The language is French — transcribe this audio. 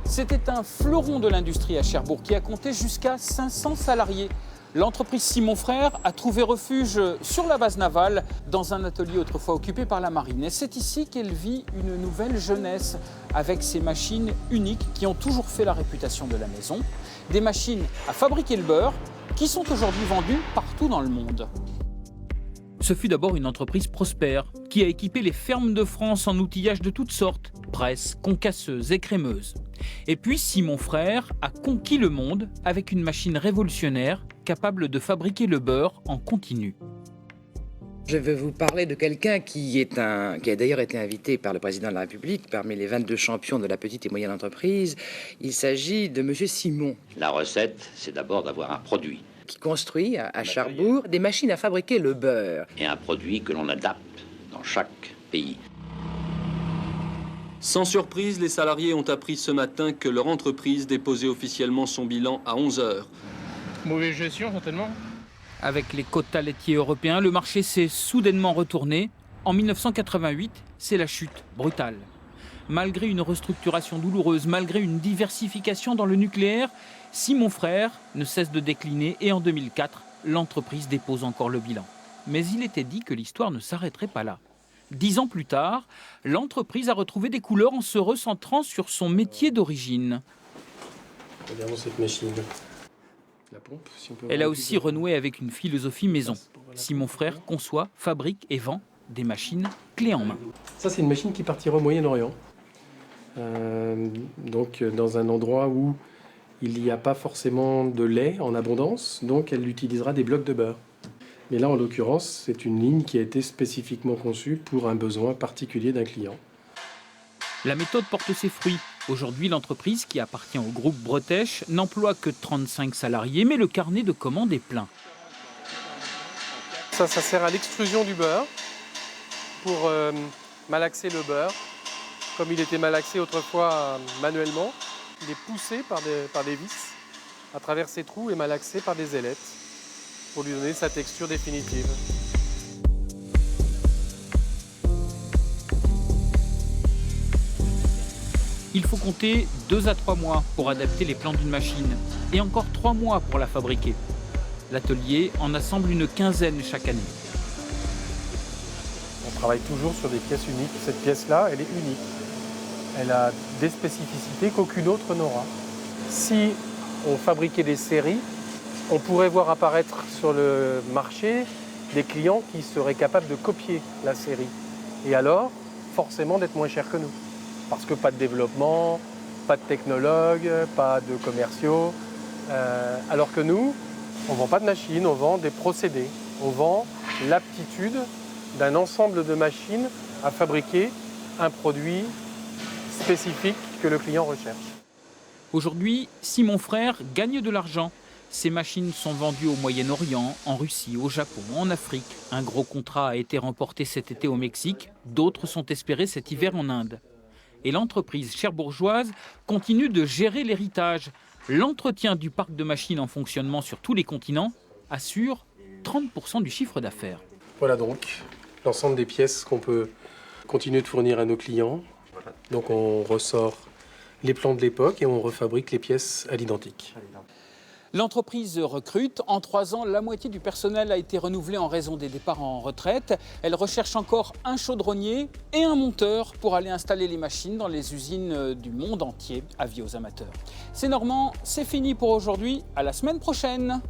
C'était un fleuron de l'industrie à Cherbourg qui a compté jusqu'à 500 salariés. L'entreprise Simon Frères a trouvé refuge sur la base navale dans un atelier autrefois occupé par la marine. Et c'est ici qu'elle vit une nouvelle jeunesse avec ces machines uniques qui ont toujours fait la réputation de la maison. Des machines à fabriquer le beurre qui sont aujourd'hui vendues partout dans le monde. Ce fut d'abord une entreprise prospère qui a équipé les fermes de France en outillage de toutes sortes, presse, concasseuse et crémeuse. Et puis Simon Frères a conquis le monde avec une machine révolutionnaire capable de fabriquer le beurre en continu. Je vais vous parler de quelqu'un qui a d'ailleurs été invité par le président de la République parmi les 22 champions de la petite et moyenne entreprise. Il s'agit de M. Simon. La recette, c'est d'abord d'avoir un produit. Qui construit à Cherbourg des machines à fabriquer le beurre. Et un produit que l'on adapte dans chaque pays. Sans surprise, les salariés ont appris ce matin que leur entreprise déposait officiellement son bilan à 11 h. Mauvaise gestion, certainement. Avec les quotas laitiers européens, le marché s'est soudainement retourné. En 1988, c'est la chute brutale. Malgré une restructuration douloureuse, malgré une diversification dans le nucléaire, Simon Frères ne cesse de décliner et en 2004, l'entreprise dépose encore le bilan. Mais il était dit que l'histoire ne s'arrêterait pas là. 10 ans plus tard, l'entreprise a retrouvé des couleurs en se recentrant sur son métier d'origine. Regardons cette machine. La pompe, si on peut. Elle a aussi renoué avec une philosophie maison. Simon Frères conçoit, fabrique et vend des machines clés en main. Ça, c'est une machine qui partira au Moyen-Orient. Donc dans un endroit où il n'y a pas forcément de lait en abondance, donc elle utilisera des blocs de beurre. Mais là, en l'occurrence, c'est une ligne qui a été spécifiquement conçue pour un besoin particulier d'un client. La méthode porte ses fruits. Aujourd'hui, l'entreprise, qui appartient au groupe Bretèche, n'emploie que 35 salariés, mais le carnet de commandes est plein. Ça sert à l'extrusion du beurre pour malaxer le beurre. Comme il était malaxé autrefois manuellement, il est poussé par des vis à travers ces trous et malaxé par des ailettes pour lui donner sa texture définitive. Il faut compter 2 à 3 mois pour adapter les plans d'une machine et encore 3 mois pour la fabriquer. L'atelier en assemble une quinzaine chaque année. On travaille toujours sur des pièces uniques. Cette pièce-là, elle est unique. Elle a des spécificités qu'aucune autre n'aura. Si on fabriquait des séries, on pourrait voir apparaître sur le marché des clients qui seraient capables de copier la série. Et alors, forcément, d'être moins cher que nous. Parce que pas de développement, pas de technologues, pas de commerciaux. Alors que nous, on ne vend pas de machines, on vend des procédés. On vend l'aptitude d'un ensemble de machines à fabriquer un produit spécifique que le client recherche. Aujourd'hui, Simon Frères gagne de l'argent. Ces machines sont vendues au Moyen-Orient, en Russie, au Japon, en Afrique. Un gros contrat a été remporté cet été au Mexique. D'autres sont espérés cet hiver en Inde. Et l'entreprise cherbourgeoise continue de gérer l'héritage. L'entretien du parc de machines en fonctionnement sur tous les continents assure 30% du chiffre d'affaires. Voilà donc l'ensemble des pièces qu'on peut continuer de fournir à nos clients. Donc on ressort les plans de l'époque et on refabrique les pièces à l'identique. L'entreprise recrute. En 3 ans, la moitié du personnel a été renouvelé en raison des départs en retraite. Elle recherche encore un chaudronnier et un monteur pour aller installer les machines dans les usines du monde entier. Avis aux amateurs. C'est Normand, c'est fini pour aujourd'hui. À la semaine prochaine.